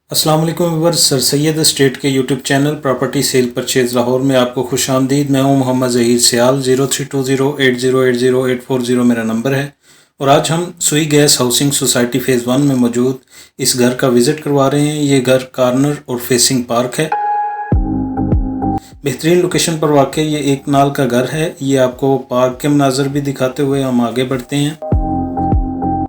अस्सलाम वालेकुम viewers, sir Syed state के YouTube channel property cell purchase Lahore में आपको खुश आमदीद। मैं हूं मोहम्मद ज़हीर सियाल। 032080808040 मेरा नंबर है और आज हम सुई गैस हाउसिंग सोसाइटी फ़ेज़ 1 में मौजूद इस घर का विज़िट करवा रहे हैं। ये घर कॉर्नर और फेसिंग पार्क है, बेहतरीन लोकेशन पर वाक़ ये एक नाल का घर है। ये आपको पार्क के मनाज़र भी दिखाते हुए हम आगे बढ़ते हैं।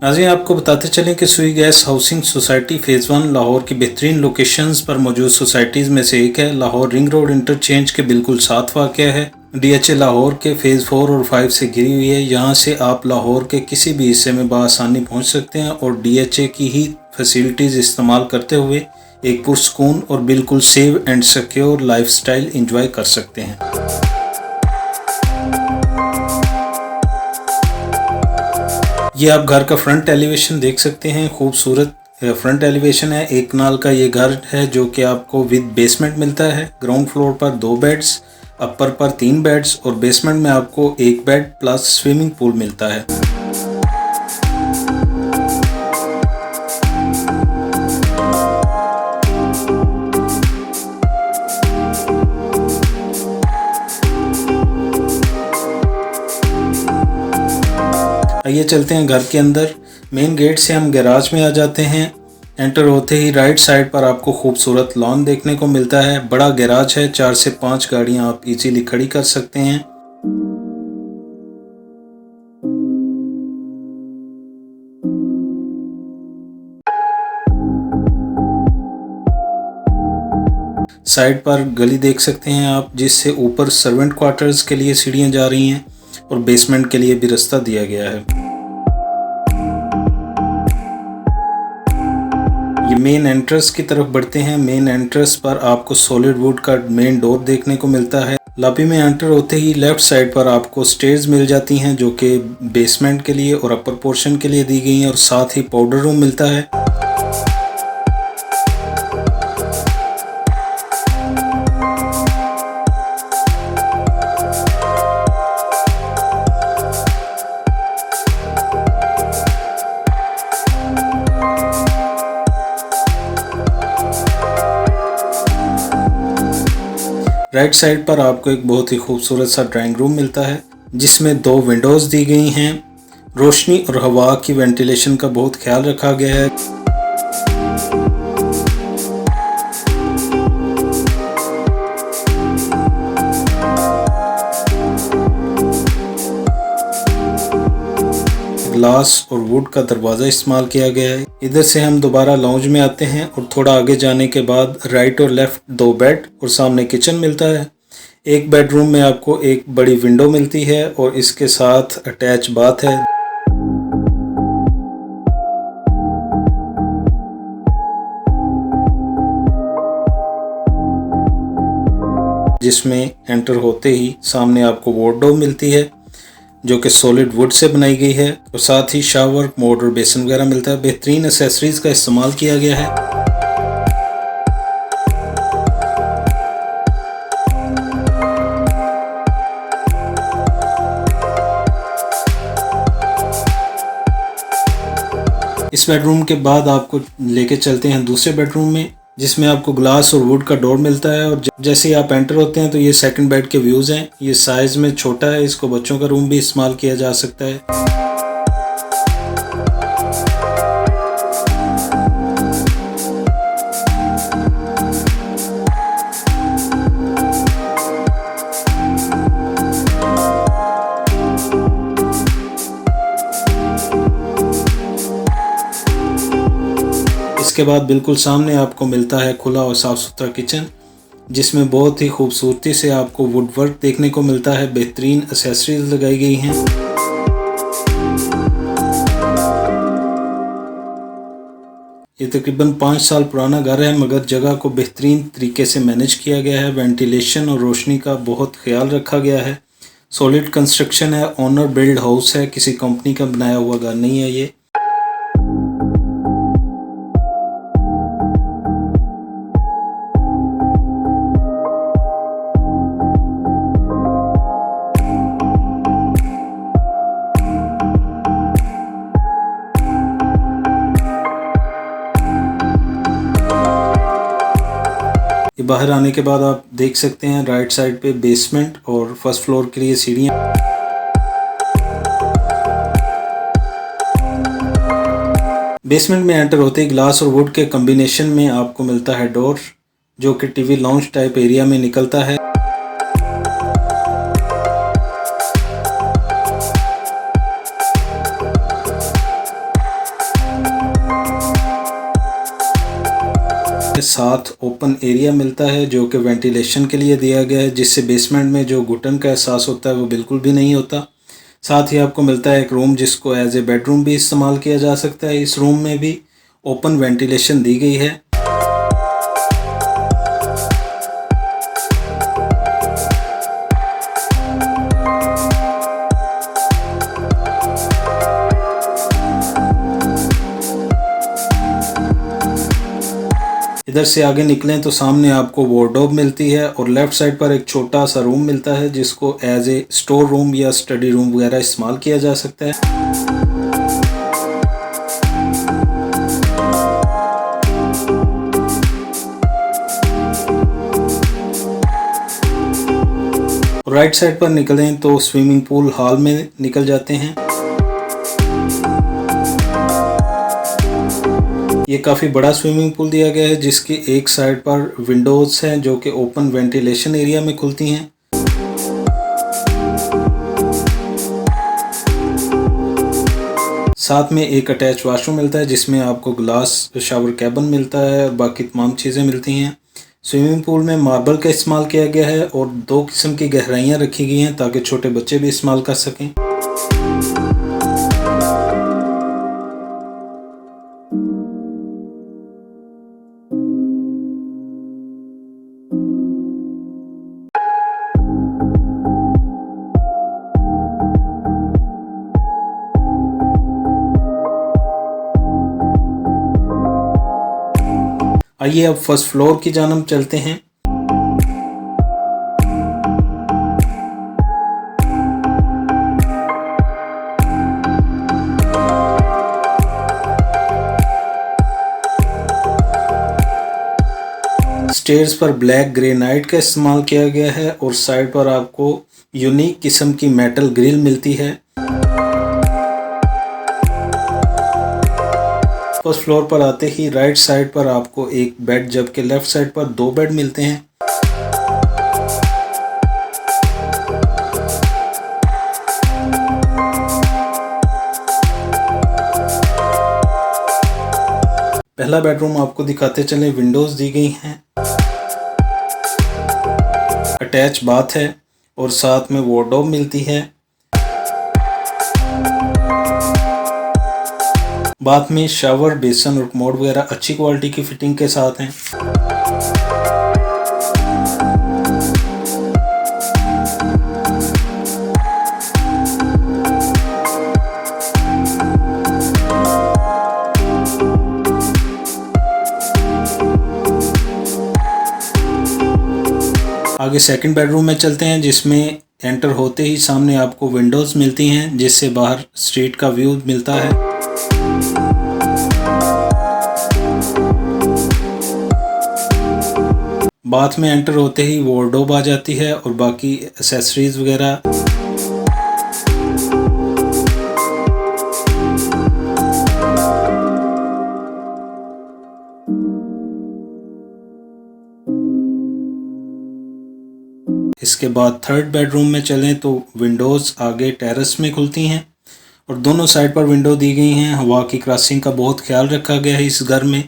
नाज़रीन, आपको बताते चलें कि सुई gas housing society phase 1 Lahore की बेहतरीन लोकेशंस पर मौजूद सोसाइटीज़ में से एक है। लाहौर रिंग रोड इंटरचेंज के बिल्कुल साथ वाक़या है। DHA लाहौर के फ़ेज़ 4 और 5 से घिरी हुई है। यहाँ से आप लाहौर के किसी भी हिस्से में बआसानी पहुँच सकते हैं और DHA की ही फैसिलिटीज़ इस्तेमाल करते हुए एक पुरसकून और बिल्कुल save and secure lifestyle enjoy कर सकते हैं। ये आप घर का फ्रंट एलिवेशन देख सकते हैं। खूबसूरत फ्रंट एलिवेशन है। एक नाल का ये घर है जो कि आपको विद बेसमेंट मिलता है। ग्राउंड फ्लोर पर 2 बेड्स, अपर पर 3 बेड्स और बेसमेंट में आपको 1 बेड प्लस स्विमिंग पूल मिलता है। आइए चलते हैं घर के अंदर। मेन गेट से हम गैराज में आ जाते हैं। एंटर होते ही राइट साइड पर आपको खूबसूरत लॉन देखने को मिलता है। बड़ा गैराज है, 4 से 5 गाड़ियां आप इजीली खड़ी कर सकते हैं। साइड पर गली देख सकते हैं आप, जिससे ऊपर सर्वेंट क्वार्टर्स के लिए सीढ़ियां जा रही हैं और बेसमेंट के लिए भी रास्ता दिया गया है। ये मेन एंट्रेंस की तरफ बढ़ते हैं। मेन एंट्रेंस पर आपको सॉलिड वुड का मेन डोर देखने को मिलता है। लॉबी में एंटर होते ही लेफ्ट साइड पर आपको स्टेयर्स मिल जाती हैं जो कि बेसमेंट के लिए और अपर पोर्शन के लिए दी गई हैं और साथ ही पाउडर रूम मिलता है। राइट साइड पर आपको एक बहुत ही खूबसूरत सा ड्राइंग रूम मिलता है जिसमें 2 विंडोज़ दी गई हैं। रोशनी और हवा की वेंटिलेशन का बहुत ख्याल रखा गया है। ग्लास और वुड का दरवाज़ा इस्तेमाल किया गया है। इधर से हम दोबारा लाउंज में आते हैं और थोड़ा आगे जाने के बाद राइट और लेफ्ट 2 बेड और सामने किचन मिलता है। एक बेडरूम में आपको एक बड़ी विंडो मिलती है और इसके साथ अटैच बाथ है। जिसमें एंटर होते ही सामने आपको वार्डरोब मिलती है जो कि सॉलिड वुड से बनाई गई है और साथ ही शावर, मोड और बेसन वगैरह मिलता है। बेहतरीन एक्सेसरीज का इस्तेमाल किया गया है। इस बेडरूम के बाद आपको लेके चलते हैं दूसरे बेडरूम में जिसमें आपको ग्लास और वुड का डोर मिलता है और जैसे ही आप एंटर होते हैं तो ये सेकंड बेड के व्यूज़ हैं। ये साइज़ में छोटा है, इसको बच्चों का रूम भी इस्तेमाल किया जा सकता है। इसके बाद बिल्कुल सामने आपको मिलता है खुला और साफ़ सुथरा किचन जिसमें बहुत ही खूबसूरती से आपको वुड वर्क देखने को मिलता है। बेहतरीन एक्सेसरीज लगाई गई हैं। ये तकरीबन 5 साल पुराना घर है मगर जगह को बेहतरीन तरीके से मैनेज किया गया है। वेंटिलेशन और रोशनी का बहुत ख्याल रखा गया है। सॉलिड कंस्ट्रक्शन है, ओनर बिल्ड हाउस है, किसी कंपनी का बनाया हुआ घर नहीं है ये। बाहर आने के बाद आप देख सकते हैं राइट साइड पे बेसमेंट और फर्स्ट फ्लोर के लिए सीढ़ियाँ। बेसमेंट में एंटर होते ही ग्लास और वुड के कॉम्बिनेशन में आपको मिलता है डोर, जो कि टीवी लॉन्च टाइप एरिया में निकलता है। साथ ओपन एरिया मिलता है जो कि वेंटिलेशन के लिए दिया गया है, जिससे बेसमेंट में जो घुटन का एहसास होता है वो बिल्कुल भी नहीं होता। साथ ही आपको मिलता है एक रूम जिसको एज ए बेडरूम भी इस्तेमाल किया जा सकता है। इस रूम में भी ओपन वेंटिलेशन दी गई है। इधर से आगे निकलें तो सामने आपको वार्डरोब मिलती है और लेफ़्ट साइड पर एक छोटा सा रूम मिलता है जिसको एज ए स्टोर रूम या स्टडी रूम वगैरह इस्तेमाल किया जा सकता है। राइट साइड पर निकलें तो स्विमिंग पूल हॉल में निकल जाते हैं। ये काफ़ी बड़ा स्विमिंग पूल दिया गया है जिसकी एक साइड पर विंडोज़ हैं जो कि ओपन वेंटिलेशन एरिया में खुलती हैं। साथ में एक अटैच वॉशरूम मिलता है जिसमें आपको ग्लास शावर कैबिन मिलता है, बाकी तमाम चीज़ें मिलती हैं। स्विमिंग पूल में मार्बल का इस्तेमाल किया गया है और 2 किस्म की गहराइयाँ रखी गई हैं ताकि छोटे बच्चे भी इस्तेमाल कर सकें। आइए अब फर्स्ट फ्लोर की जानब चलते हैं। स्टेयर्स पर ब्लैक ग्रेनाइट का इस्तेमाल किया गया है और साइड पर आपको यूनिक किस्म की मेटल ग्रिल मिलती है। फर्स्ट फ्लोर पर आते ही राइट साइड पर आपको एक बेड जबकि लेफ्ट साइड पर 2 बेड मिलते हैं। पहला बेडरूम आपको दिखाते चले, विंडोज दी गई हैं, अटैच बाथ है और साथ में वार्डरोब मिलती है। बाथ में शावर, बेसन और कमोड वगैरह अच्छी क्वालिटी की फिटिंग के साथ हैं। आगे सेकंड बेडरूम में चलते हैं जिसमें एंटर होते ही सामने आपको विंडोज़ मिलती हैं जिससे बाहर स्ट्रीट का व्यू मिलता है। बाथ में एंटर होते ही वार्डरोब आ जाती है और बाकी एक्सेसरीज वगैरह। इसके बाद थर्ड बेडरूम में चलें तो विंडोज़ आगे टेरेस में खुलती हैं और दोनों साइड पर विंडो दी गई हैं। हवा की क्रॉसिंग का बहुत ख्याल रखा गया है इस घर में।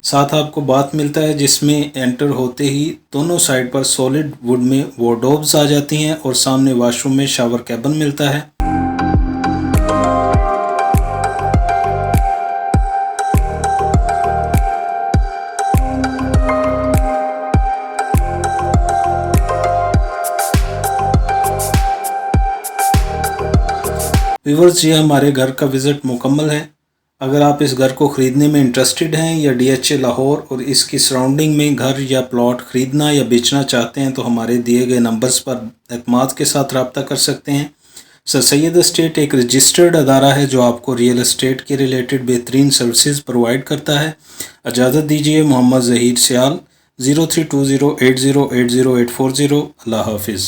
साथ आपको बाथ मिलता है जिसमें एंटर होते ही दोनों साइड पर सॉलिड वुड में वार्डरोब्स आ जाती हैं और सामने वॉशरूम में शावर कैबिन मिलता है। व्यूअर्स, ये हमारे घर का विजिट मुकम्मल है। अगर आप इस घर को ख़रीदने में इंटरेस्टेड हैं या DHA लाहौर और इसकी सराउंडिंग में घर या प्लॉट ख़रीदना या बेचना चाहते हैं तो हमारे दिए गए नंबर्स पर एतमाद के साथ रब्ता कर सकते हैं। सर सैयद एस्टेट एक रजिस्टर्ड अदारा है जो आपको रियल एस्टेट के रिलेटेड बेहतरीन सर्विसेज प्रोवाइड करता है। इजाज़त दीजिए। मोहम्मद ज़हीर सियाल, 0320808084 अल्लाह हाफिज़।